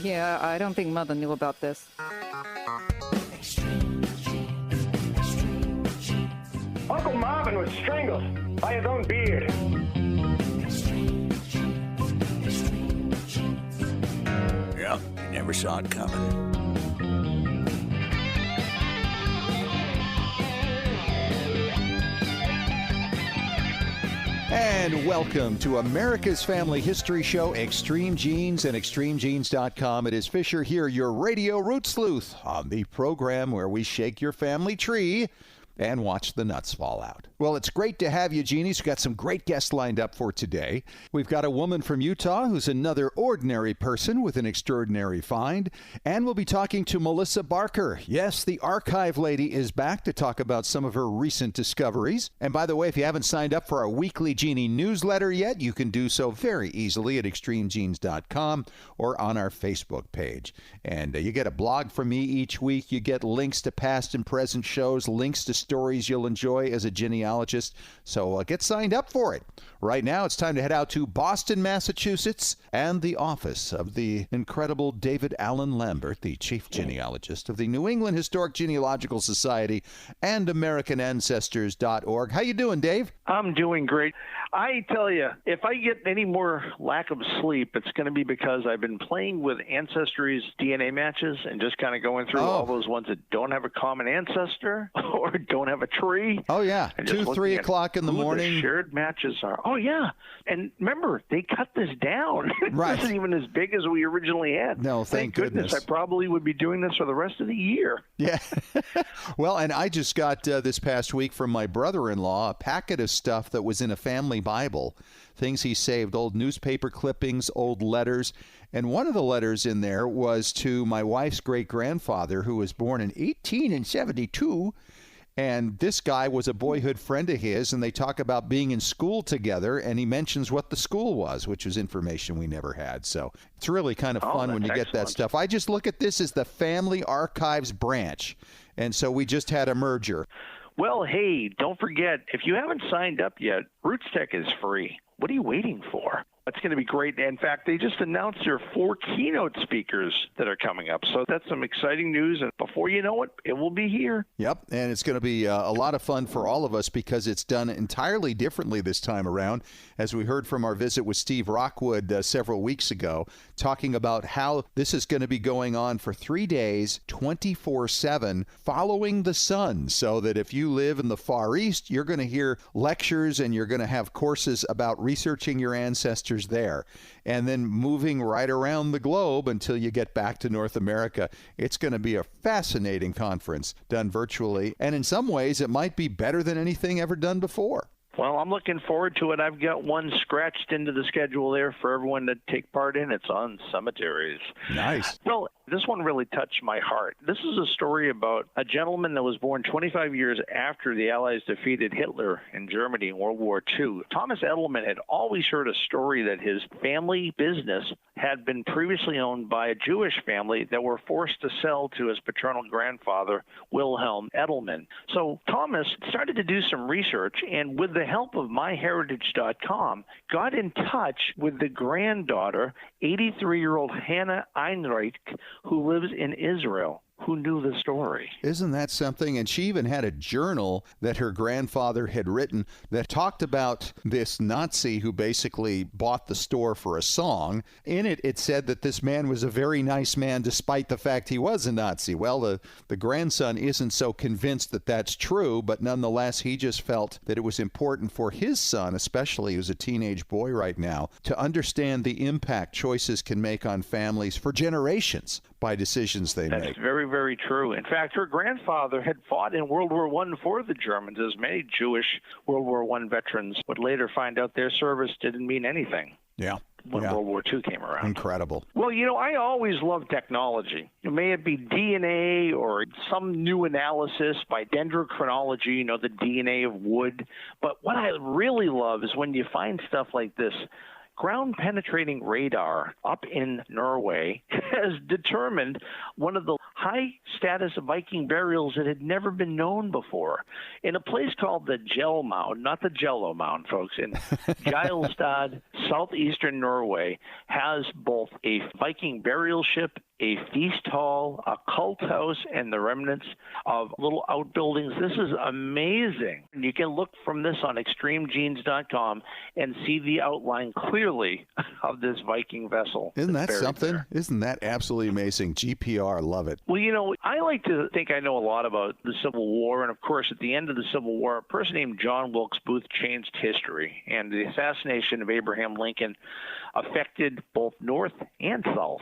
Yeah, I don't think Mother knew about this. Uncle Marvin was strangled by his own beard. Yeah, you never saw it coming. And welcome to America's Family History Show, Extreme Genes and ExtremeGenes.com. It is Fisher here, your radio root sleuth, on the program where we shake your family tree and watch the nuts fall out. Well, it's great to have you, Genies. We've got some great guests lined up for today. We've got a woman from Utah who's another ordinary person with an extraordinary find. And we'll be talking to Melissa Barker. Yes, the archive lady is back to talk about some of her recent discoveries. And by the way, if you haven't signed up for our weekly Genie newsletter yet, you can do so very easily at ExtremeGenes.com or on our Facebook page. And you get a blog from me each week. You get links to past and present shows, links to stories you'll enjoy as a genealogist. So get signed up for it. Right now, it's time to head out to Boston, Massachusetts, and the office of the incredible David Allen Lambert, the chief genealogist of the New England Historic Genealogical Society and AmericanAncestors.org. How you doing, Dave? I'm doing great. I tell you, if I get any more lack of sleep, it's going to be because I've been playing with Ancestry's DNA matches and just kind of going through all those ones that don't have a common ancestor or don't have a tree. Oh, yeah. 2, 3 o'clock in the morning. The shared matches are. Oh, yeah. And remember, they cut this down. Right. It isn't even as big as we originally had. No, thank goodness. I probably would be doing this for the rest of the year. Yeah. Well, and I just got this past week from my brother-in-law a packet of stuff that was in a family Bible, things he saved, old newspaper clippings, old letters. And one of the letters in there was to my wife's great-grandfather, who was born in 1872. And this guy was a boyhood friend of his, and they talk about being in school together, and he mentions what the school was, which was information we never had. So it's really kind of fun when you get that stuff. I just look at this as the Family Archives branch, and so we just had a merger. Well, hey, don't forget, if you haven't signed up yet, RootsTech is free. What are you waiting for? It's going to be great. In fact, they just announced their 4 keynote speakers that are coming up. So that's some exciting news. And before you know it, it will be here. Yep. And it's going to be a lot of fun for all of us because it's done entirely differently this time around. As we heard from our visit with Steve Rockwood several weeks ago, talking about how this is going to be going on for 3 days, 24/7, following the sun. So that if you live in the Far East, you're going to hear lectures and you're going to have courses about researching your ancestors there, and then moving right around the globe until you get back to North America. It's going to be a fascinating conference done virtually, and in some ways it might be better than anything ever done before. Well, I'm looking forward to it. I've got one scratched into the schedule there for everyone to take part in. It's on cemeteries. Nice. Well, this one really touched my heart. This is a story about a gentleman that was born 25 years after the Allies defeated Hitler in Germany in World War II. Thomas Edelman had always heard a story that his family business had been previously owned by a Jewish family that were forced to sell to his paternal grandfather, Wilhelm Edelman. So Thomas started to do some research, and with the help of MyHeritage.com, got in touch with the granddaughter, 83-year-old Hannah Einreich, who lives in Israel. Who knew the story? Isn't that something? And she even had a journal that her grandfather had written that talked about this Nazi who basically bought the store for a song. In it, it said that this man was a very nice man despite the fact he was a Nazi. Well, the grandson isn't so convinced that that's true, but nonetheless, he just felt that it was important for his son, especially who's a teenage boy right now, to understand the impact choices can make on families for generations by decisions they make. That's very, very true. In fact, her grandfather had fought in World War I for the Germans, as many Jewish World War I veterans would later find out their service didn't mean anything. Yeah. When World War II came around. Incredible. Well, I always love technology. May it be DNA or some new analysis by dendrochronology, the DNA of wood. But what I really love is when you find stuff like this. Ground-penetrating radar up in Norway has determined one of the high-status Viking burials that had never been known before. In a place called the Gel Mound, not the Jello Mound, folks, in Gilestad, southeastern Norway, has both a Viking burial ship, a feast hall, a cult house, and the remnants of little outbuildings. This is amazing. You can look from this on extremegenes.com and see the outline clearly of this Viking vessel. Isn't that something? There. Isn't that absolutely amazing? GPR, love it. Well, I like to think I know a lot about the Civil War, and of course, at the end of the Civil War, a person named John Wilkes Booth changed history, and the assassination of Abraham Lincoln affected both North and South.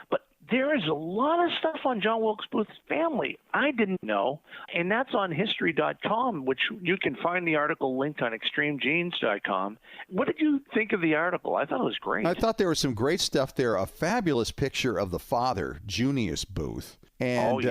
But there is a lot of stuff on John Wilkes Booth's family I didn't know, and that's on history.com, which you can find the article linked on extremegenes.com. What did you think of the article? I thought it was great. I thought there was some great stuff there. A fabulous picture of the father, Junius Booth. And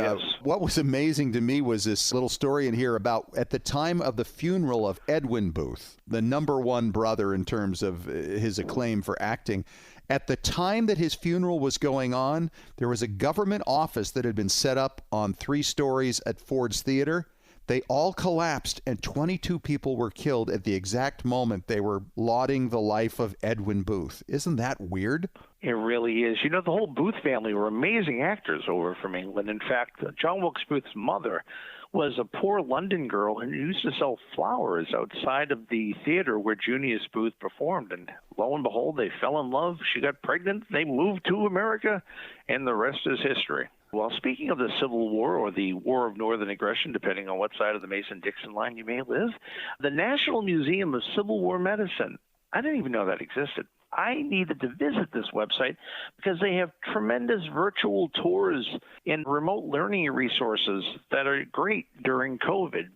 what was amazing to me was this little story in here about at the time of the funeral of Edwin Booth, the number one brother in terms of his acclaim for acting. At the time that his funeral was going on, there was a government office that had been set up on 3 stories at Ford's Theater. They all collapsed, and 22 people were killed at the exact moment they were lauding the life of Edwin Booth. Isn't that weird? It really is. The whole Booth family were amazing actors over from England. In fact, John Wilkes Booth's mother was a poor London girl who used to sell flowers outside of the theater where Junius Booth performed. And lo and behold, they fell in love. She got pregnant. They moved to America, and the rest is history. Well, speaking of the Civil War, or the War of Northern Aggression, depending on what side of the Mason-Dixon line you may live, the National Museum of Civil War Medicine, I didn't even know that existed. I needed to visit this website because they have tremendous virtual tours and remote learning resources that are great during COVID.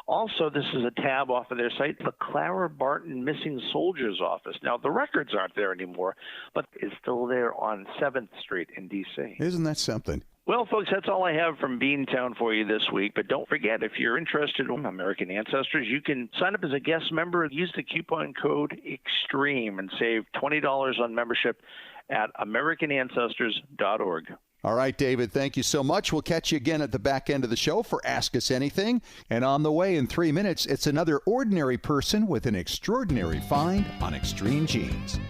Also, this is a tab off of their site, the Clara Barton Missing Soldiers Office. Now, the records aren't there anymore, but it's still there on 7th Street in D.C. Isn't that something? Well, folks, that's all I have from Beantown for you this week. But don't forget, if you're interested in American ancestors, you can sign up as a guest member and use the coupon code EXTREME and save $20 on membership at AmericanAncestors.org. All right, David, thank you so much. We'll catch you again at the back end of the show for Ask Us Anything. And on the way in 3 minutes, it's another ordinary person with an extraordinary find on Extreme Genes.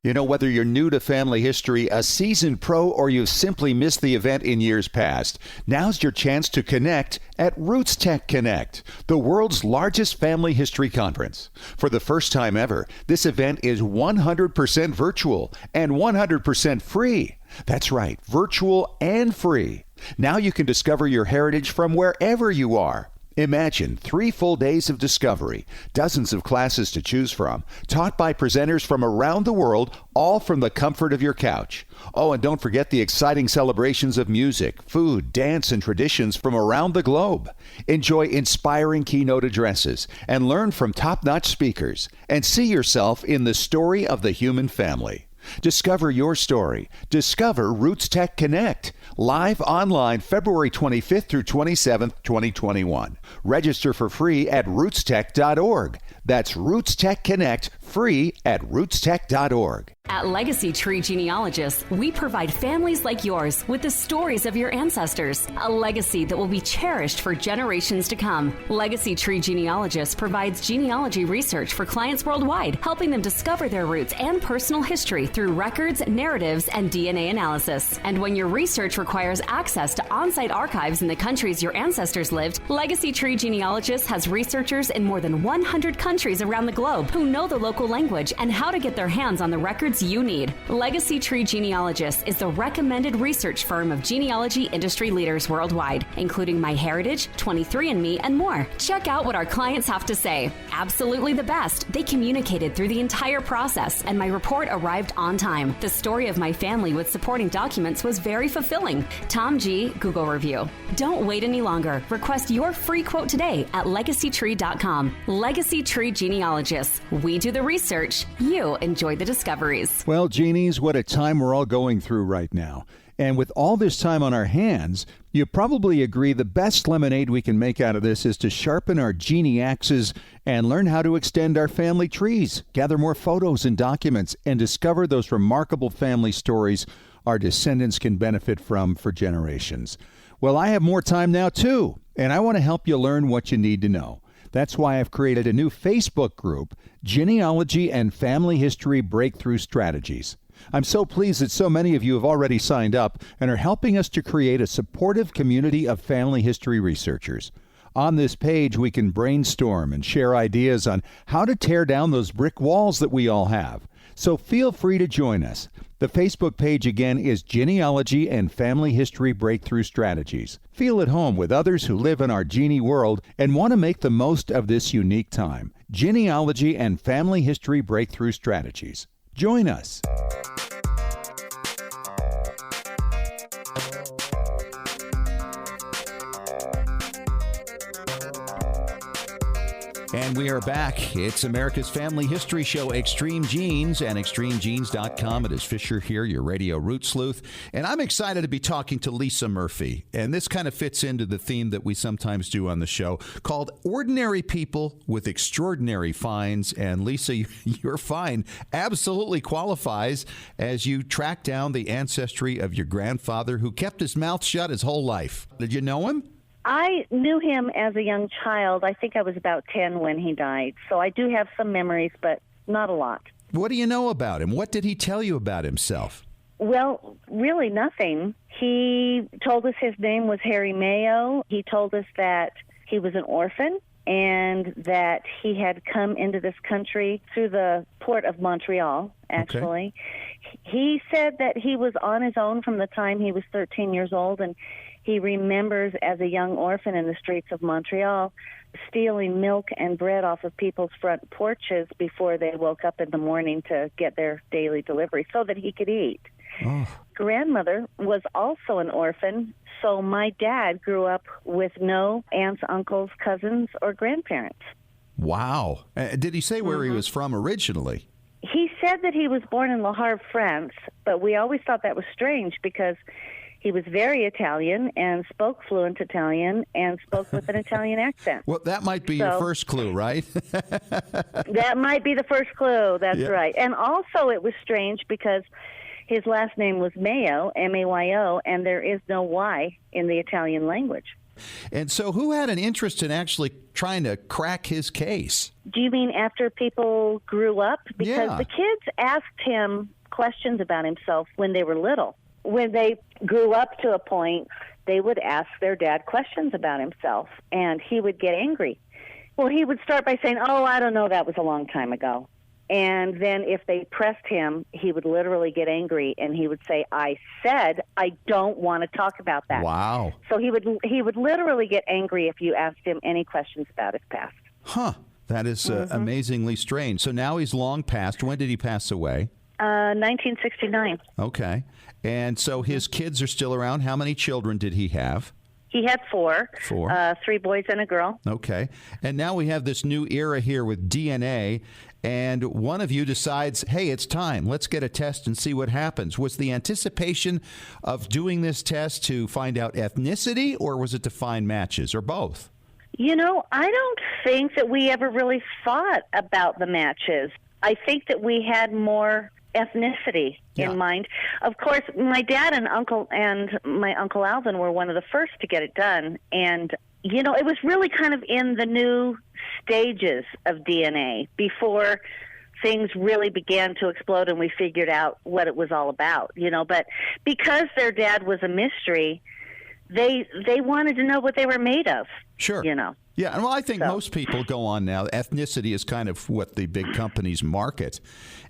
Whether you're new to family history, a seasoned pro, or you've simply missed the event in years past, now's your chance to connect at RootsTechConnect, the world's largest family history conference. For the first time ever, this event is 100% virtual and 100% free. That's right, virtual and free. Now you can discover your heritage from wherever you are. Imagine 3 full days of discovery, dozens of classes to choose from, taught by presenters from around the world, all from the comfort of your couch. Oh, and don't forget the exciting celebrations of music, food, dance, and traditions from around the globe. Enjoy inspiring keynote addresses and learn from top-notch speakers, and see yourself in the story of the human family. Discover your story. Discover RootsTechConnect. Live online February 25th through 27th, 2021. Register for free at rootstech.org. That's RootsTechConnect, free at rootstech.org. At Legacy Tree Genealogists, we provide families like yours with the stories of your ancestors, a legacy that will be cherished for generations to come. Legacy Tree Genealogists provides genealogy research for clients worldwide, helping them discover their roots and personal history through records, narratives, and DNA analysis. And when your research requires access to on-site archives in the countries your ancestors lived, Legacy Tree Genealogists has researchers in more than 100 countries around the globe who know the local language and how to get their hands on the records you need. Legacy Tree Genealogists is the recommended research firm of genealogy industry leaders worldwide, including MyHeritage, 23andMe, and more. Check out what our clients have to say. Absolutely the best. They communicated through the entire process, and my report arrived on time. The story of my family with supporting documents was very fulfilling. Tom G. Google review. Don't wait any longer. Request your free quote today at legacytree.com. Legacy Tree Genealogists. We do the research. You enjoy the discoveries. Well, genies, what a time we're all going through right now. And with all this time on our hands, you probably agree the best lemonade we can make out of this is to sharpen our genie axes and learn how to extend our family trees, gather more photos and documents, and discover those remarkable family stories our descendants can benefit from for generations. Well, I have more time now, too, and I want to help you learn what you need to know. That's why I've created a new Facebook group, Genealogy and Family History Breakthrough Strategies. I'm so pleased that so many of you have already signed up and are helping us to create a supportive community of family history researchers. On this page, we can brainstorm and share ideas on how to tear down those brick walls that we all have. So feel free to join us. The Facebook page again is Genealogy and Family History Breakthrough Strategies. Feel at home with others who live in our genie world and want to make the most of this unique time. Genealogy and Family History Breakthrough Strategies. Join us. And we are back. It's America's Family History Show, Extreme Genes, and ExtremeGenes.com. It is Fisher here, your radio root sleuth. And I'm excited to be talking to Lisa Murphy. And this kind of fits into the theme that we sometimes do on the show called Ordinary People with Extraordinary Finds. And Lisa, your find absolutely qualifies as you track down the ancestry of your grandfather who kept his mouth shut his whole life. Did you know him? I knew him as a young child. I think I was about 10 when he died. So I do have some memories, but not a lot. What do you know about him? What did he tell you about himself? Well, really nothing. He told us his name was Harry Mayo. He told us that he was an orphan and that he had come into this country through the port of Montreal, actually. Okay. He said that he was on his own from the time he was 13 years old, and he remembers as a young orphan in the streets of Montreal stealing milk and bread off of people's front porches before they woke up in the morning to get their daily delivery so that he could eat. Oh. Grandmother was also an orphan, so my dad grew up with no aunts, uncles, cousins, or grandparents. Wow. Did he say where he was from originally? He said that he was born in Le Havre, France, but we always thought that was strange because he was very Italian and spoke fluent Italian and spoke with an Italian accent. Well, that might be your first clue, right? That might be the first clue. That's right. And also it was strange because his last name was Mayo, M-A-Y-O, and there is no Y in the Italian language. And so who had an interest in actually trying to crack his case? Do you mean after people grew up? Because the kids asked him questions about himself when they were little. When they grew up to a point, they would ask their dad questions about himself, and he would get angry. Well, he would start by saying, "Oh, I don't know, that was a long time ago." And then if they pressed him, he would literally get angry, and he would say, "I said I don't want to talk about that." Wow. So he would literally get angry if you asked him any questions about his past. Huh. That is amazingly strange. So now he's long passed. When did he pass away? 1969. Okay. And so his kids are still around. How many children did he have? He had four. 3 boys and a girl. Okay. And now we have this new era here with DNA, and one of you decides, hey, it's time. Let's get a test and see what happens. Was the anticipation of doing this test to find out ethnicity, or was it to find matches, or both? You know, I don't think that we ever really thought about the matches. I think that we had more ethnicity in mind. Of course, my dad and my Uncle Alvin were one of the first to get it done. And, you know, it was really kind of in the new stages of DNA before things really began to explode and we figured out what it was all about, you know. But because their dad was a mystery, they wanted to know what they were made of. Sure. You know. Yeah, and well, I think most people go on now. Ethnicity is kind of what the big companies market.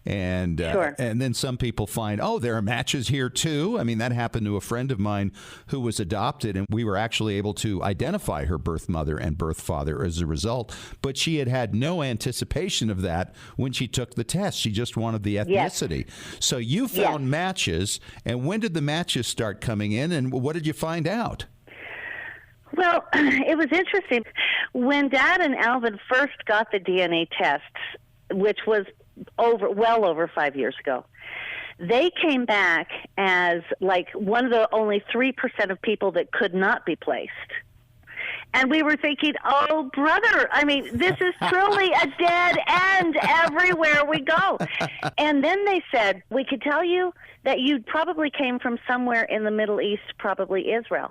And and then some people find, oh, there are matches here, too. I mean, that happened to a friend of mine who was adopted, and we were actually able to identify her birth mother and birth father as a result. But she had no anticipation of that when she took the test. She just wanted the ethnicity. Yes. So you found matches, and when did the matches start coming in, and what did you find out? Well, it was interesting. When Dad and Alvin first got the DNA tests, which was well over 5 years ago, They came back as like one of the only 3% of people that could not be placed. And we were thinking, oh, brother, I mean, this is truly a dead end everywhere we go. And then they said, we could tell you that you probably came from somewhere in the Middle East, probably Israel.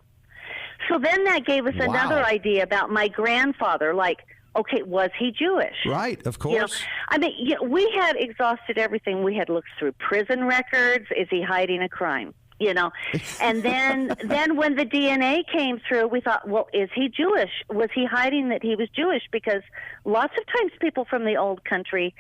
So then that gave us another idea about my grandfather, like, okay, was he Jewish? Right, of course. I mean, we had exhausted everything. We had looked through prison records. Is he hiding a crime? And then when the DNA came through, we thought, well, is he Jewish? Was he hiding that he was Jewish? Because lots of times people from the old country,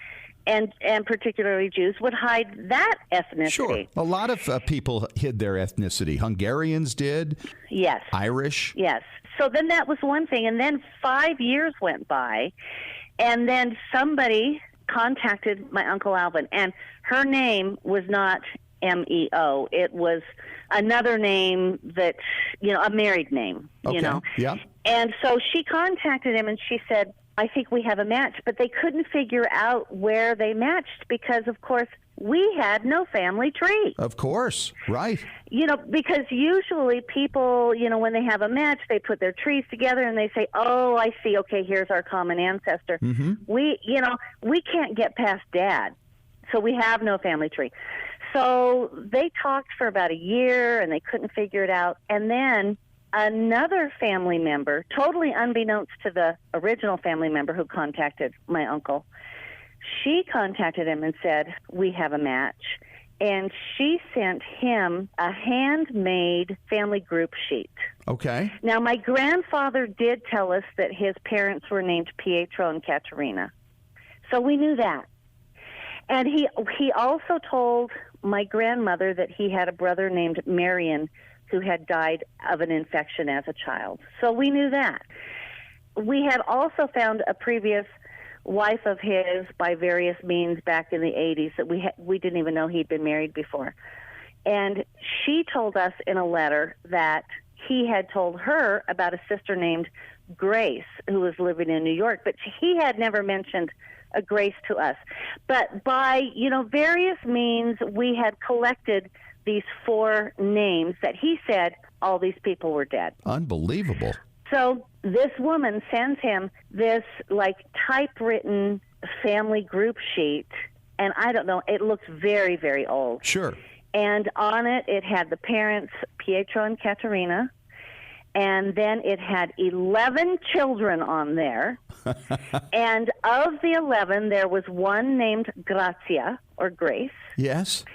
and particularly Jews, would hide that ethnicity. Sure. A lot of people hid their ethnicity. Hungarians did. Yes. Irish. Yes. So then that was one thing. And then 5 years went by, and then somebody contacted my Uncle Alvin, and her name was not M-E-O. It was another name that, a married name, Yeah. And so she contacted him and she said, I think we have a match. But they couldn't figure out where they matched because, of course, we had no family tree. Of course. Right. Because usually people, when they have a match, they put their trees together and they say, oh, I see. Okay, here's our common ancestor. Mm-hmm. We can't get past Dad. So we have no family tree. So they talked for about a year and they couldn't figure it out. And then another family member, totally unbeknownst to the original family member who contacted my uncle, she contacted him and said, we have a match. And she sent him a handmade family group sheet. Okay. Now, my grandfather did tell us that his parents were named Pietro and Caterina. So we knew that. And he also told my grandmother that he had a brother named Marion who had died of an infection as a child. So we knew that. We had also found a previous wife of his by various means back in the 80s that we didn't even know he'd been married before. And she told us in a letter that he had told her about a sister named Grace who was living in New York, but he had never mentioned a Grace to us. But by, various means, we had collected these 4 names that he said all these people were dead. Unbelievable. So this woman sends him this, typewritten family group sheet, and I don't know, it looks very, very old. Sure. And on it, it had the parents, Pietro and Caterina, and then it had 11 children on there. And of the 11, there was one named Grazia, or Grace. Yes.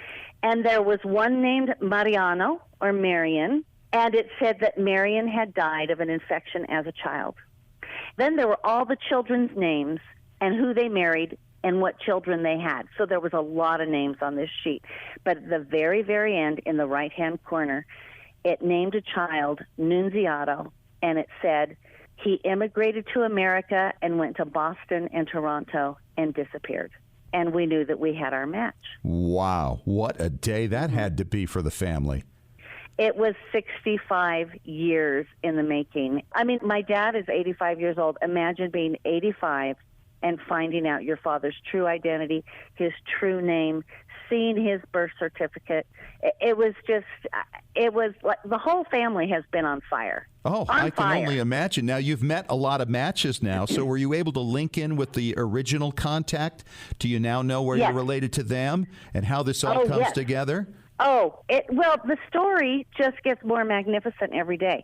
And there was one named Mariano, or Marion. And it said that Marion had died of an infection as a child. Then there were all the children's names and who they married and what children they had. So there was a lot of names on this sheet. But at the very, very end, in the right-hand corner, it named a child Nunziato, and it said he immigrated to America and went to Boston and Toronto and disappeared. And we knew that we had our match. Wow. What a day that had to be for the family. It was 65 years in the making. I mean, my dad is 85 years old. Imagine being 85 and finding out your father's true identity, his true name, seeing his birth certificate. It was like the whole family has been on fire. Oh, I can only imagine. Now, you've met a lot of matches now, so were you able to link in with the original contact? Do you now know where you're related to them and how this all comes together? Oh, the story just gets more magnificent every day.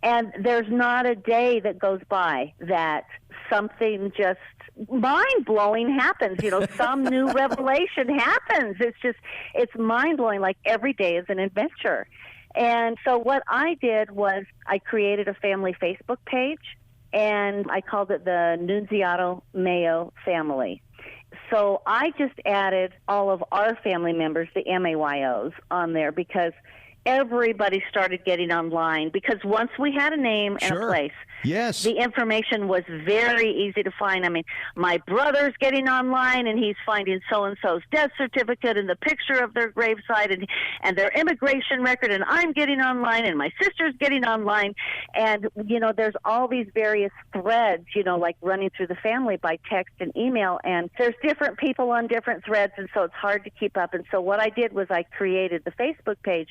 And there's not a day that goes by that something just mind-blowing happens. Some new revelation happens. It's mind-blowing. Like every day is an adventure. And so what I did was I created a family Facebook page, and I called it the Nunziato Mayo family. So I just added all of our family members, the MAYOs, on there because everybody started getting online, because once we had a name and a place, yes, the information was very easy to find. I mean, my brother's getting online, and he's finding so-and-so's death certificate and the picture of their gravesite and their immigration record, and I'm getting online, and my sister's getting online. And, you know, there's all these various threads, you know, like running through the family by text and email, and there's different people on different threads, and so it's hard to keep up. And so what I did was I created the Facebook page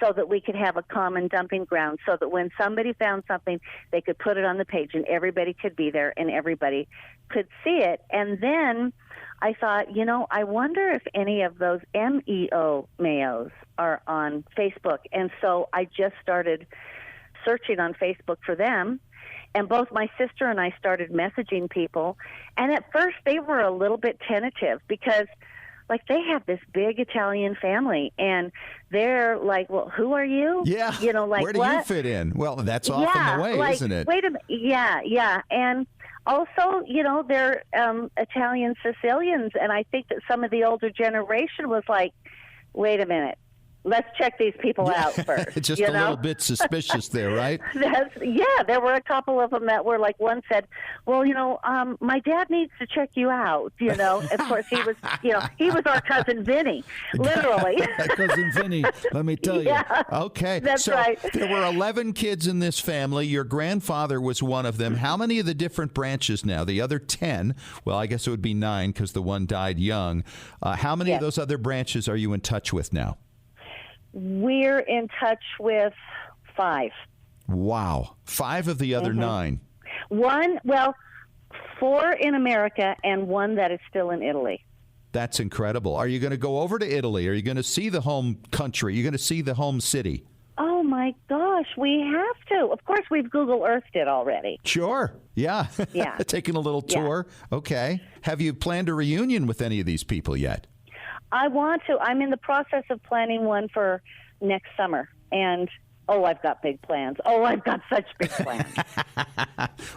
so that we could have a common dumping ground, so that when somebody found something, they could put it on the page and everybody could be there and everybody could see it. And then I thought, you know, I wonder if any of those MEO Mayos are on Facebook. And so I just started searching on Facebook for them. And both my sister and I started messaging people. And at first they were a little bit tentative, because like they have this big Italian family, and they're like, well, who are you? Yeah. You know, like, where do you fit in? Well, that's often the way, like, isn't it? Wait a minute. Yeah. And also, you know, they're Italian Sicilians. And I think that some of the older generation was like, wait a minute. Let's check these people out first. Just a little bit suspicious there, right? There were a couple of them that were like, one said, well, you know, my dad needs to check you out, you know. Of course, he was our cousin Vinny, literally. Cousin Vinny, let me tell you. Yeah, okay. That's right. There were 11 kids in this family. Your grandfather was one of them. How many of the different branches now? The other 10, well, I guess it would be 9 because the one died young. How many of those other branches are you in touch with now? We're in touch with 5. Wow. 5 of the other 9. 4 in America and 1 that is still in Italy. That's incredible. Are you going to go over to Italy? Are you going to see the home country? Are you going to see the home city? Oh, my gosh, we have to. Of course, we've Google Earthed it already. Sure. Yeah. Yeah. Taking a little tour. Yeah. Okay. Have you planned a reunion with any of these people yet? I want to. I'm in the process of planning one for next summer. And, I've got big plans. I've got such big plans.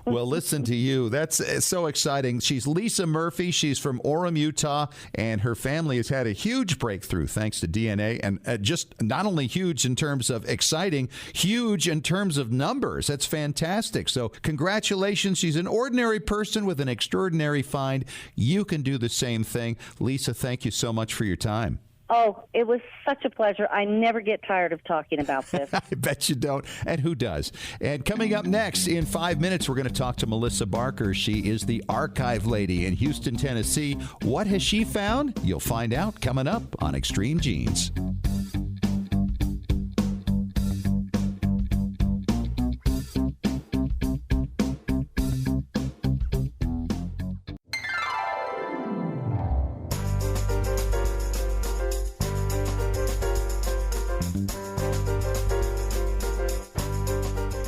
Well, listen to you. That's so exciting. She's Lisa Murphy. She's from Orem, Utah, and her family has had a huge breakthrough thanks to DNA, and just not only huge in terms of exciting, huge in terms of numbers. That's fantastic. So congratulations. She's an ordinary person with an extraordinary find. You can do the same thing. Lisa, thank you so much for your time. Oh, it was such a pleasure. I never get tired of talking about this. I bet you don't. And who does? And coming up next, in 5 minutes, we're going to talk to Melissa Barker. She is the archive lady in Houston, Tennessee. What has she found? You'll find out coming up on Extreme Genes.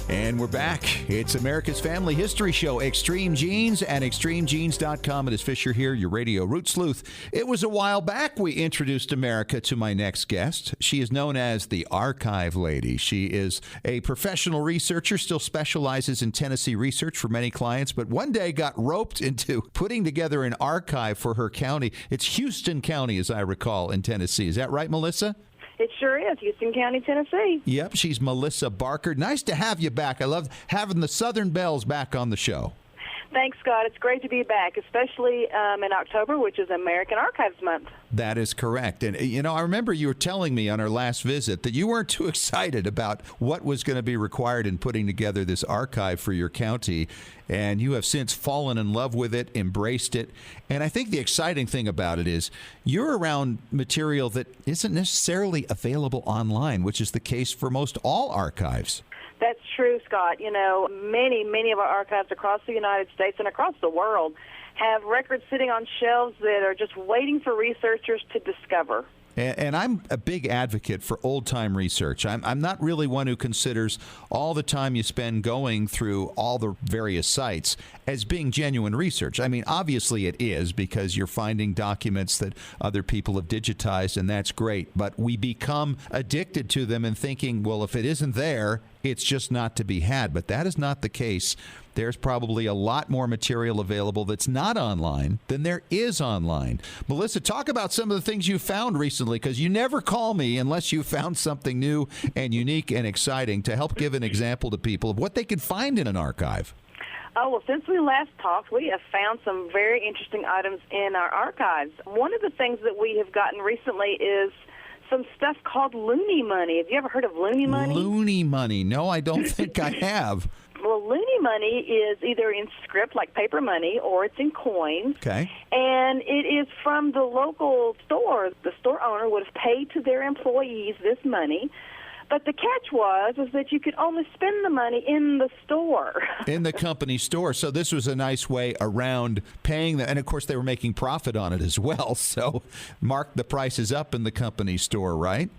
And we're back. It's America's Family History Show, Extreme Genes, and ExtremeGenes.com. It is Fisher here, your radio root sleuth. It was a while back we introduced America to my next guest. She is known as the Archive Lady. She is a professional researcher, still specializes in Tennessee research for many clients, but one day got roped into putting together an archive for her county. It's Houston County, as I recall, in Tennessee. Is that right, Melissa? It sure is. Houston County, Tennessee. Yep, she's Melissa Barker. Nice to have you back. I love having the Southern Belles back on the show. Thanks, Scott. It's great to be back, especially in October, which is American Archives Month. That is correct. And, you know, I remember you were telling me on our last visit that you weren't too excited about what was going to be required in putting together this archive for your county. And you have since fallen in love with it, embraced it. And I think the exciting thing about it is you're around material that isn't necessarily available online, which is the case for most all archives. That's true, Scott. You know, many of our archives across the United States and across the world have records sitting on shelves that are just waiting for researchers to discover. And I'm a big advocate for old-time research. I'm not really one who considers all the time you spend going through all the various sites as being genuine research. I mean, obviously it is because you're finding documents that other people have digitized, and that's great. But we become addicted to them and thinking, well, if it isn't there, it's just not to be had. But that is not the case. There's probably a lot more material available that's not online than there is online. Melissa, talk about some of the things you found recently, because you never call me unless you found something new and unique and exciting to help give an example to people of what they can find in an archive. Oh, well, since we last talked, we have found some very interesting items in our archives. One of the things that we have gotten recently is some stuff called Looney Money. Have you ever heard of Looney Money? Looney Money. No, I don't think I have. Well, Looney Money is either in script, like paper money, or it's in coins. Okay. And it is from the local store. The store owner would have paid to their employees this money. But the catch was that you could only spend the money in the store. In the company store. So this was a nice way around paying them. And, of course, they were making profit on it as well. So mark the prices up in the company store, right?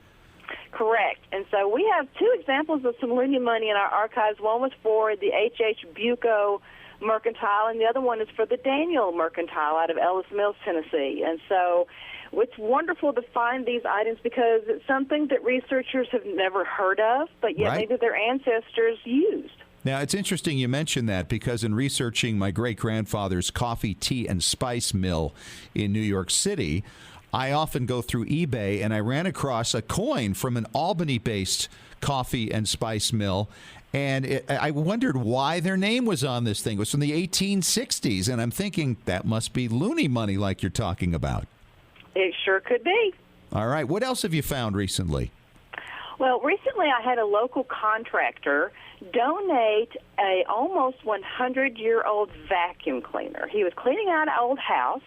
Correct. And so we have two examples of some Looney Money in our archives. One was for the H.H. Buco Mercantile, and the other one is for the Daniel Mercantile out of Ellis Mills, Tennessee. And so it's wonderful to find these items because it's something that researchers have never heard of, but yet maybe their ancestors used. Now, it's interesting you mentioned that because in researching my great-grandfather's coffee, tea, and spice mill in New York City, I often go through eBay, and I ran across a coin from an Albany-based coffee and spice mill, and I wondered why their name was on this thing. It was from the 1860s, and I'm thinking that must be Looney Money like you're talking about. It sure could be. All right. What else have you found recently? Well, recently I had a local contractor donate a almost 100-year-old vacuum cleaner. He was cleaning out an old house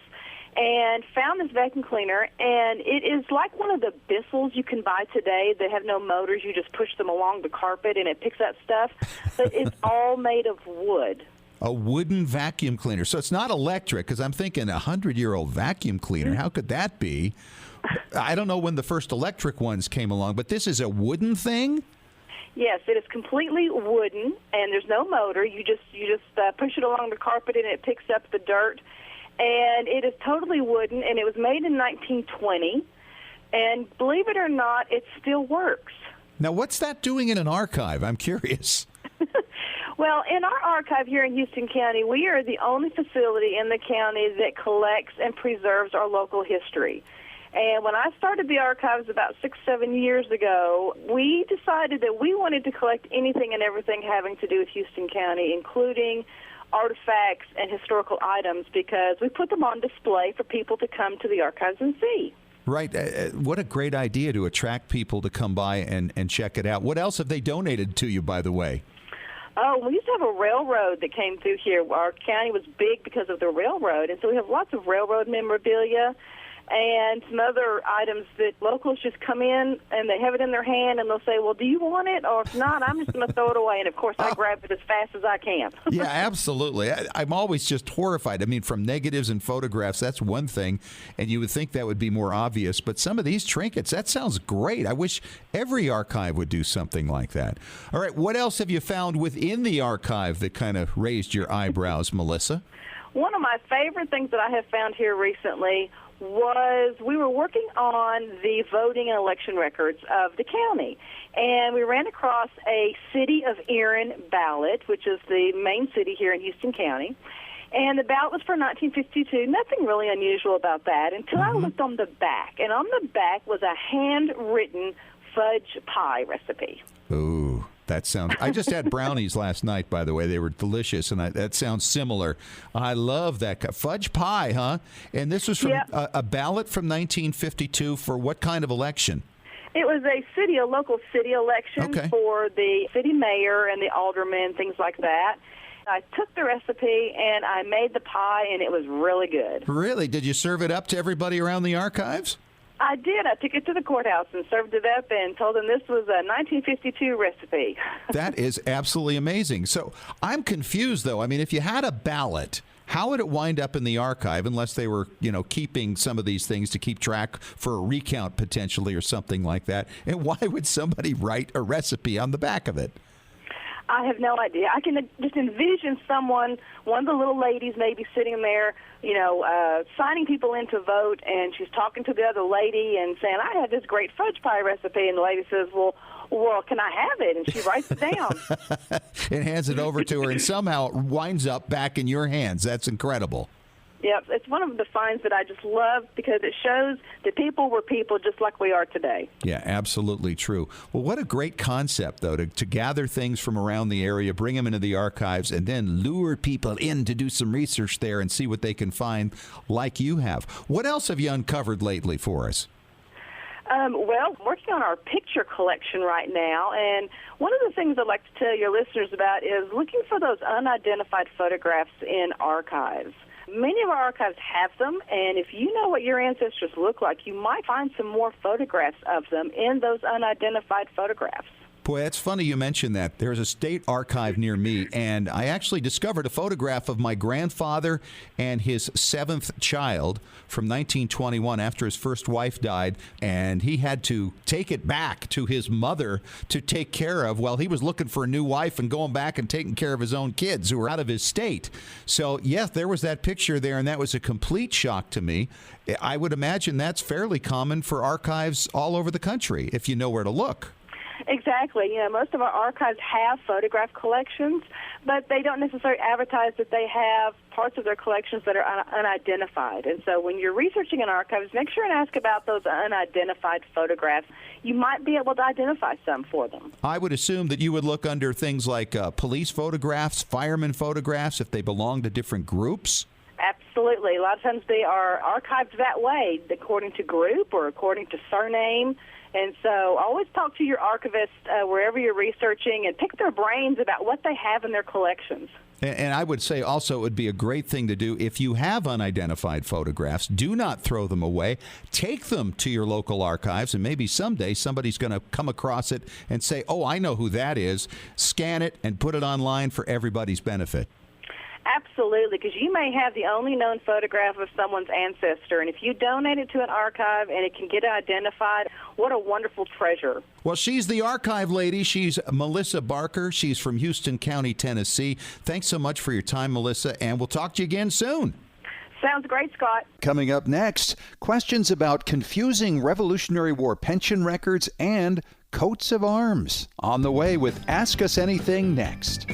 and found this vacuum cleaner, and it is like one of the Bissels you can buy today that have no motors. You just push them along the carpet, and it picks up stuff. But it's all made of wood. A wooden vacuum cleaner. So it's not electric, because I'm thinking a 100-year-old vacuum cleaner. How could that be? I don't know when the first electric ones came along, but this is a wooden thing? Yes, it is completely wooden, and there's no motor. You just push it along the carpet, and it picks up the dirt. And it is totally wooden, and it was made in 1920. And believe it or not, it still works. Now, what's that doing in an archive? I'm curious. Well, in our archive here in Houston County, we are the only facility in the county that collects and preserves our local history. And when I started the archives about 6-7 years ago, we decided that we wanted to collect anything and everything having to do with Houston County, including artifacts and historical items, because we put them on display for people to come to the archives and see. Right. What a great idea to attract people to come by and check it out. What else have they donated to you, by the way? Oh, we used to have a railroad that came through here. Our county was big because of the railroad, and so we have lots of railroad memorabilia and some other items that locals just come in and they have it in their hand and they'll say, well, do you want it? Or if not, I'm just going to throw it away. And, of course, I grab it as fast as I can. Yeah, absolutely. I'm always just horrified. I mean, from negatives and photographs, that's one thing, and you would think that would be more obvious. But some of these trinkets, that sounds great. I wish every archive would do something like that. All right, what else have you found within the archive that kind of raised your eyebrows, Melissa? One of my favorite things that I have found here recently was we were working on the voting and election records of the county, and we ran across a City of Erin ballot, which is the main city here in Houston County, and the ballot was for 1952. Nothing really unusual about that until I looked on the back, and on the back was a handwritten fudge pie recipe. Ooh. That sounds. I just had brownies last night, by the way. They were delicious, and that sounds similar. I love that fudge pie, huh? And this was from a ballot from 1952 for what kind of election? It was a local city election for the city mayor and the aldermen, things like that. I took the recipe and I made the pie, and it was really good. Really? Did you serve it up to everybody around the archives? I did. I took it to the courthouse and served it up and told them this was a 1952 recipe. That is absolutely amazing. So I'm confused, though. I mean, if you had a ballot, how would it wind up in the archive unless they were, keeping some of these things to keep track for a recount potentially or something like that? And why would somebody write a recipe on the back of it? I have no idea. I can just envision one of the little ladies maybe sitting there, signing people in to vote, and she's talking to the other lady and saying, I had this great fudge pie recipe, and the lady says, well, well, can I have it? And she writes it down. And hands it over to her, and somehow it winds up back in your hands. That's incredible. Yep, it's one of the finds that I just love because it shows that people were people just like we are today. Yeah, absolutely true. Well, what a great concept, though, to gather things from around the area, bring them into the archives, and then lure people in to do some research there and see what they can find like you have. What else have you uncovered lately for us? Well, working on our picture collection right now, and one of the things I'd like to tell your listeners about is looking for those unidentified photographs in archives. Many of our archives have them, and if you know what your ancestors look like, you might find some more photographs of them in those unidentified photographs. Boy, it's funny you mentioned that. There's a state archive near me, and I actually discovered a photograph of my grandfather and his seventh child from 1921 after his first wife died, and he had to take it back to his mother to take care of while he was looking for a new wife and going back and taking care of his own kids who were out of his state. So, yes, there was that picture there, and that was a complete shock to me. I would imagine that's fairly common for archives all over the country, if you know where to look. Exactly. You know, most of our archives have photograph collections, but they don't necessarily advertise that they have parts of their collections that are unidentified. And so when you're researching an archives, make sure and ask about those unidentified photographs. You might be able to identify some for them. I would assume that you would look under things like police photographs, fireman photographs, if they belong to different groups. Absolutely. A lot of times they are archived that way, according to group or according to surname. And so always talk to your archivist wherever you're researching and pick their brains about what they have in their collections. And I would say also it would be a great thing to do if you have unidentified photographs. Do not throw them away. Take them to your local archives, and maybe someday somebody's going to come across it and say, oh, I know who that is. Scan it and put it online for everybody's benefit. Absolutely, because you may have the only known photograph of someone's ancestor, and if you donate it to an archive and it can get identified, what a wonderful treasure. Well, she's the archive lady. She's Melissa Barker. She's from Houston County, Tennessee. Thanks so much for your time, Melissa, and we'll talk to you again soon. Sounds great, Scott. Coming up next, questions about confusing Revolutionary War pension records and coats of arms. On the way with Ask Us Anything next.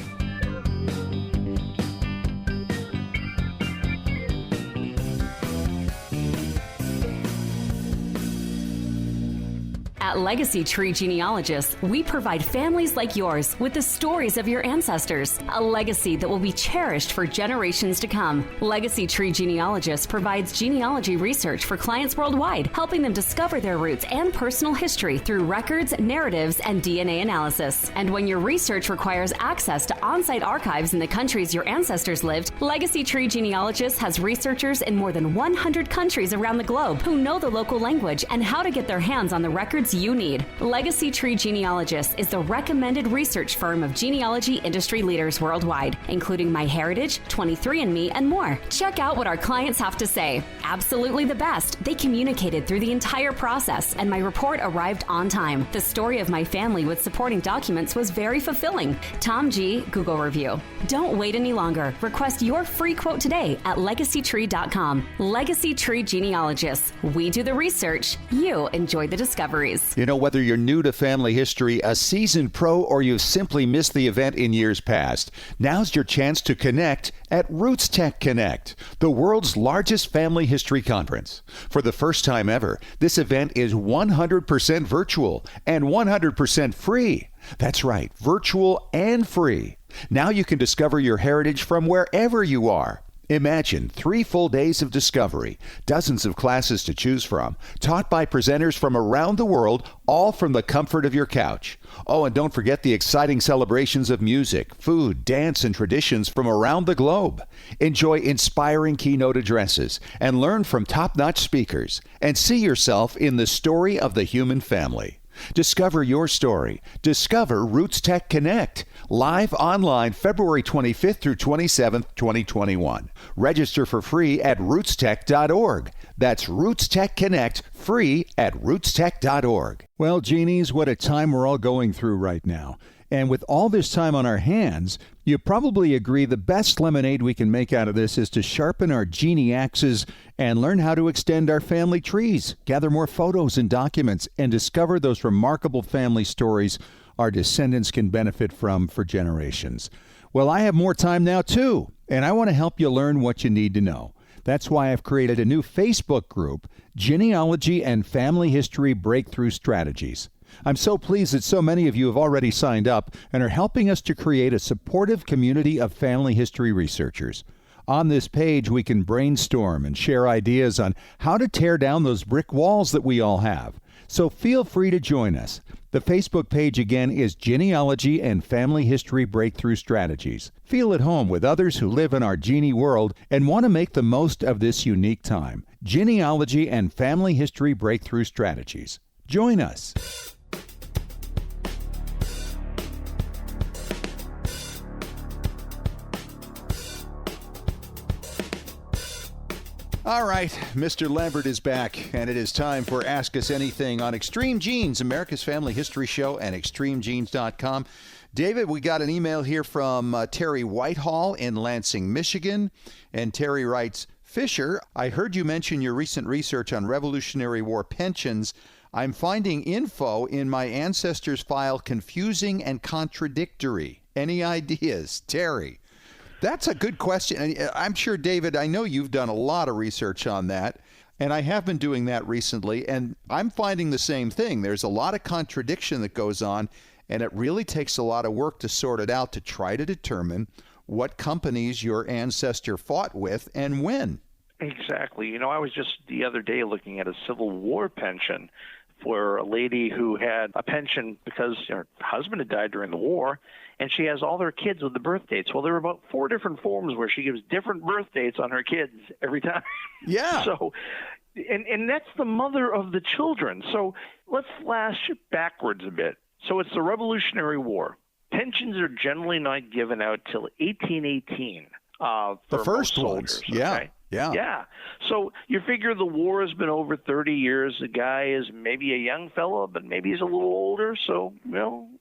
At Legacy Tree Genealogists, we provide families like yours with the stories of your ancestors, a legacy that will be cherished for generations to come. Legacy Tree Genealogists provides genealogy research for clients worldwide, helping them discover their roots and personal history through records, narratives, and DNA analysis. And when your research requires access to on-site archives in the countries your ancestors lived, Legacy Tree Genealogists has researchers in more than 100 countries around the globe who know the local language and how to get their hands on the records you need. Legacy Tree Genealogists is the recommended research firm of genealogy industry leaders worldwide, including MyHeritage, 23andMe, and more. Check out what our clients have to say. Absolutely the best. They communicated through the entire process, and my report arrived on time. The story of my family with supporting documents was very fulfilling. Tom G. Google review. Don't wait any longer. Request your free quote today at legacytree.com. Legacy Tree Genealogists. We do the research. You enjoy the discoveries. You know, whether you're new to family history, a seasoned pro, or you've simply missed the event in years past, now's your chance to connect at RootsTechConnect, the world's largest family history conference. For the first time ever, this event is 100% virtual and 100% free. That's right, virtual and free. Now you can discover your heritage from wherever you are. Imagine 3 full days of discovery, dozens of classes to choose from, taught by presenters from around the world, all from the comfort of your couch. Oh, and don't forget the exciting celebrations of music, food, dance, and traditions from around the globe. Enjoy inspiring keynote addresses and learn from top-notch speakers, and see yourself in the story of the human family. Discover your story. Discover RootsTechConnect. Live online February 25th through 27th, 2021. Register for free at rootstech.org. That's RootsTechConnect, free at rootstech.org. Well, genies, what a time we're all going through right now. And with all this time on our hands, you probably agree the best lemonade we can make out of this is to sharpen our genie axes and learn how to extend our family trees, gather more photos and documents, and discover those remarkable family stories our descendants can benefit from for generations. Well, I have more time now, too, and I want to help you learn what you need to know. That's why I've created a new Facebook group, Genealogy and Family History Breakthrough Strategies. I'm so pleased that so many of you have already signed up and are helping us to create a supportive community of family history researchers. On this page, we can brainstorm and share ideas on how to tear down those brick walls that we all have. So feel free to join us. The Facebook page again is Genealogy and Family History Breakthrough Strategies. Feel at home with others who live in our genie world and want to make the most of this unique time. Genealogy and Family History Breakthrough Strategies. Join us. All right, Mr. Lambert is back, and it is time for Ask Us Anything on Extreme Genes, America's Family History Show, and extremegenes.com. David, we got an email here from Terry Whitehall in Lansing, Michigan, and Terry writes, Fisher, I heard you mention your recent research on Revolutionary War pensions. I'm finding info in my ancestors file confusing and contradictory. Any ideas? Terry. That's a good question. I'm sure, David, I know you've done a lot of research on that, and I have been doing that recently, and I'm finding the same thing. There's a lot of contradiction that goes on, and it really takes a lot of work to sort it out to try to determine what companies your ancestor fought with and when. Exactly. You know, I was just the other day looking at a Civil War pension for a lady who had a pension because her husband had died during the war, and she has all their kids with the birth dates. Well, there are about 4 different forms where she gives different birth dates on her kids every time. Yeah. So, and that's the mother of the children. So let's flash backwards a bit. So it's the Revolutionary War. Pensions are generally not given out till 1818. The first ones. Yeah. Okay? Yeah. Yeah. So you figure the war has been over 30 years. The guy is maybe a young fellow, but maybe he's a little older. So,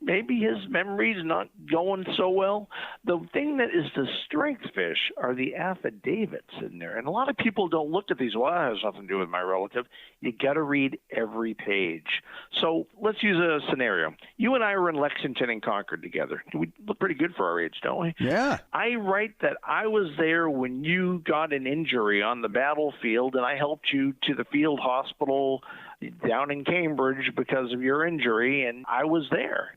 maybe his memory's not going so well. The thing that is the strength, Fish, are the affidavits in there. And a lot of people don't look at these. Well, that has nothing to do with my relative. You got to read every page. So let's use a scenario. You and I were in Lexington and Concord together. We look pretty good for our age, don't we? Yeah. I write that I was there when you got an injury on the battlefield, and I helped you to the field hospital down in Cambridge because of your injury, and I was there.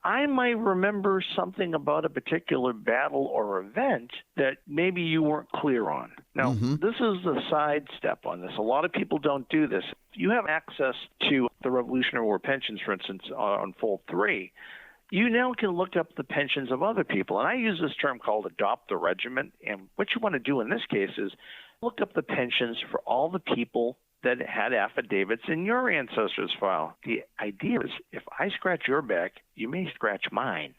I might remember something about a particular battle or event that maybe you weren't clear on. Now, This is the side step on this. A lot of people don't do this. If you have access to the Revolutionary War pensions, for instance, on Fold 3, you now can look up the pensions of other people. And I use this term called adopt the regiment. And what you want to do in this case is look up the pensions for all the people that had affidavits in your ancestors' file. The idea is if I scratch your back, you may scratch mine.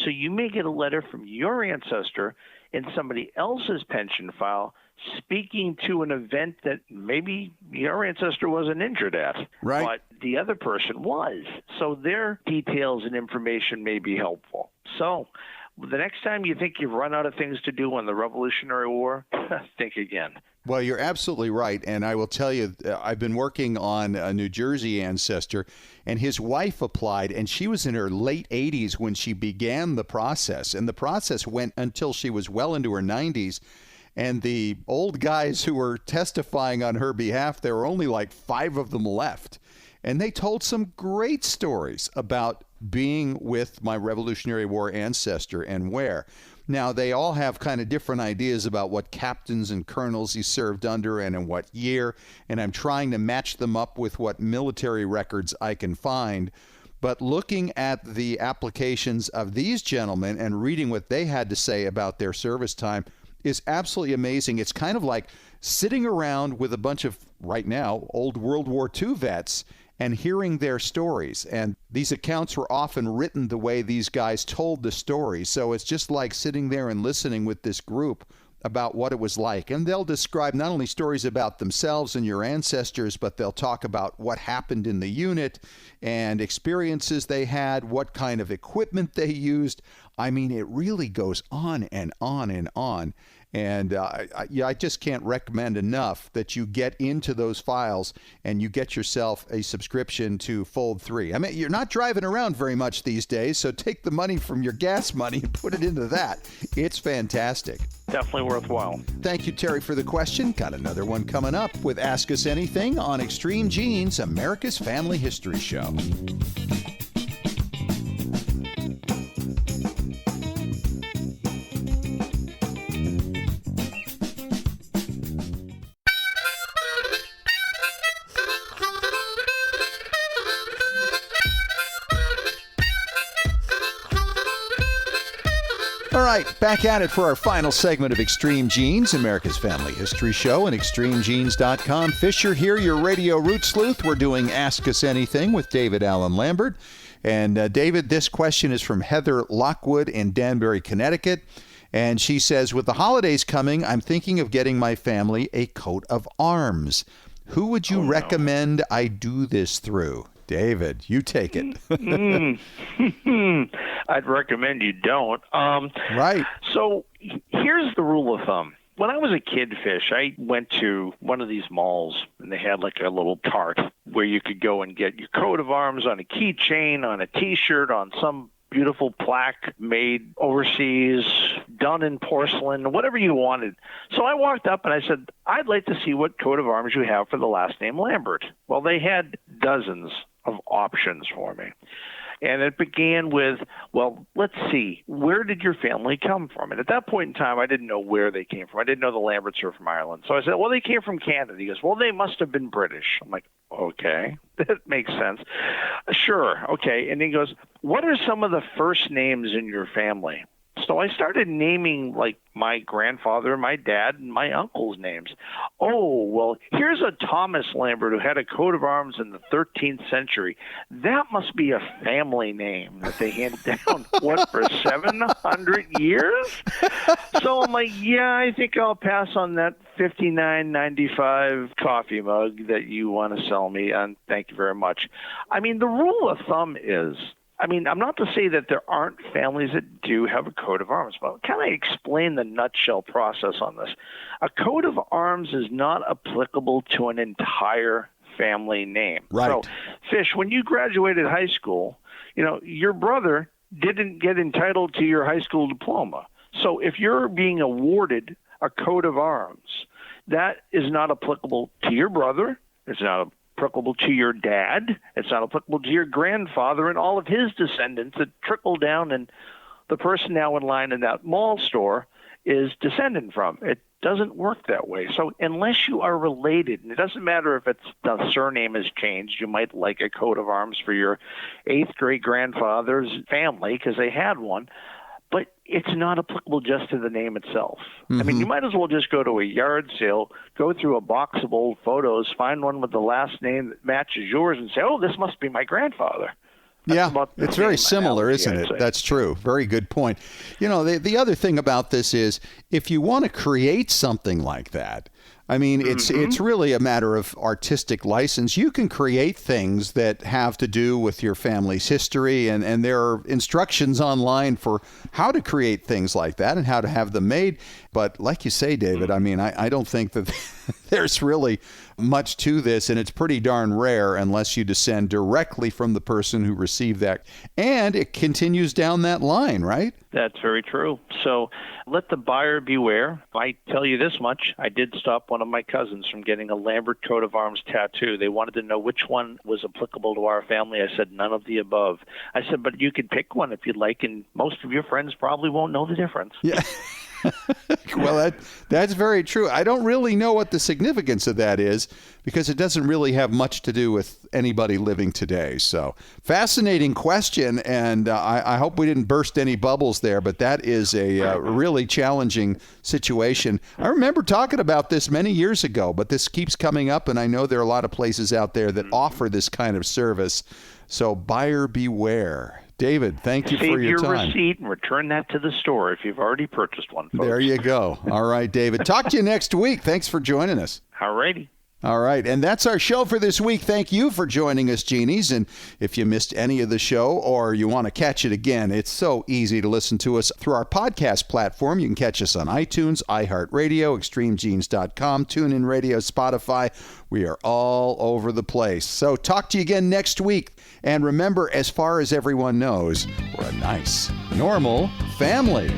So you may get a letter from your ancestor in somebody else's pension file speaking to an event that maybe your ancestor wasn't injured at, right, but the other person was. So their details and information may be helpful. So the next time you think you've run out of things to do on the Revolutionary War, think again. Well, you're absolutely right. And I will tell you, I've been working on a New Jersey ancestor, and his wife applied, and she was in her late 80s when she began the process. And the process went until she was well into her 90s. And the old guys who were testifying on her behalf, there were only like 5 of them left. And they told some great stories about being with my Revolutionary War ancestor and where. Now, they all have kind of different ideas about what captains and colonels he served under and in what year, and I'm trying to match them up with what military records I can find. But looking at the applications of these gentlemen and reading what they had to say about their service time is absolutely amazing. It's kind of like sitting around with a bunch of, right now, old World War II vets and hearing their stories. And these accounts were often written the way these guys told the story. So it's just like sitting there and listening with this group about what it was like. And they'll describe not only stories about themselves and your ancestors, but they'll talk about what happened in the unit and experiences they had, what kind of equipment they used. I mean, it really goes on and on and on. And I just can't recommend enough that you get into those files and you get yourself a subscription to Fold 3. I mean, you're not driving around very much these days, so take the money from your gas money and put it into that. It's fantastic. Definitely worthwhile. Thank you, Terry, for the question. Got another one coming up with Ask Us Anything on Extreme Genes, America's Family History Show. All right, back at it for our final segment of Extreme Genes, America's Family History Show, and ExtremeGenes.com. Fisher here, your radio root sleuth. We're doing Ask Us Anything with David Allen Lambert. And David, this question is from Heather Lockwood in Danbury, Connecticut. And she says, with the holidays coming, I'm thinking of getting my family a coat of arms. Who would you recommend I do this through? David, you take it. I'd recommend you don't. Right. So here's the rule of thumb. When I was a kid, Fish, I went to one of these malls, and they had like a little cart where you could go and get your coat of arms on a keychain, on a T-shirt, on some beautiful plaque made overseas, done in porcelain, whatever you wanted. So I walked up and I said, I'd like to see what coat of arms you have for the last name Lambert. Well, they had dozens of options for me. And it began with, well, let's see, where did your family come from? And at that point in time, I didn't know where they came from. I didn't know the Lamberts were from Ireland. So I said, well, they came from Canada. He goes, well, they must have been British. I'm like, okay, that makes sense. Sure, okay. And he goes, what are some of the first names in your family? So I started naming like my grandfather, my dad, and my uncle's names. Oh, well, here's a Thomas Lambert who had a coat of arms in the 13th century. That must be a family name that they handed down, what, for 700 years? So I'm like, yeah, I think I'll pass on that $59.95 coffee mug that you want to sell me, and thank you very much. I mean, the rule of thumb is, I'm not to say that there aren't families that do have a coat of arms, but can I explain the nutshell process on this? A coat of arms is not applicable to an entire family name. Right. So, Fish, when you graduated high school, your brother didn't get entitled to your high school diploma. So if you're being awarded a coat of arms, that is not applicable to your brother. It's not applicable to your dad. It's not applicable to your grandfather and all of his descendants that trickle down, and the person now in line in that mall store is descendant from. It doesn't work that way. So unless you are related, and it doesn't matter if the surname has changed, you might like a coat of arms for your 8th great grandfather's family because they had one, but it's not applicable just to the name itself. Mm-hmm. I mean, you might as well just go to a yard sale, go through a box of old photos, find one with the last name that matches yours, and say, oh, this must be my grandfather. Yeah, it's very similar, isn't it? That's true. Very good point. The other thing about this is if you want to create something like that, I mean, it's really a matter of artistic license. You can create things that have to do with your family's history, and there are instructions online for how to create things like that and how to have them made. But like you say, David, I mean, I don't think that there's really much to this, and it's pretty darn rare unless you descend directly from the person who received that. And it continues down that line, right? That's very true. So let the buyer beware. I tell you this much, I did stop one of my cousins from getting a Lambert coat of arms tattoo. They wanted to know which one was applicable to our family. I said, none of the above. I said, but you could pick one if you'd like, and most of your friends probably won't know the difference. Yeah. Well, that's very true. I don't really know what the significance of that is because it doesn't really have much to do with anybody living today. So fascinating question, and I hope we didn't burst any bubbles there, but that is a really challenging situation. I remember talking about this many years ago, but this keeps coming up, and I know there are a lot of places out there that offer this kind of service. So buyer beware. David, thank you for your time. Save your receipt and return that to the store if you've already purchased one, folks. There you go. All right, David. Talk to you next week. Thanks for joining us. All righty. All right, and that's our show for this week. Thank you for joining us, Genies. And if you missed any of the show or you want to catch it again, it's so easy to listen to us through our podcast platform. You can catch us on iTunes, iHeartRadio, ExtremeGenes.com, TuneIn Radio, Spotify. We are all over the place. So talk to you again next week. And remember, as far as everyone knows, we're a nice, normal family.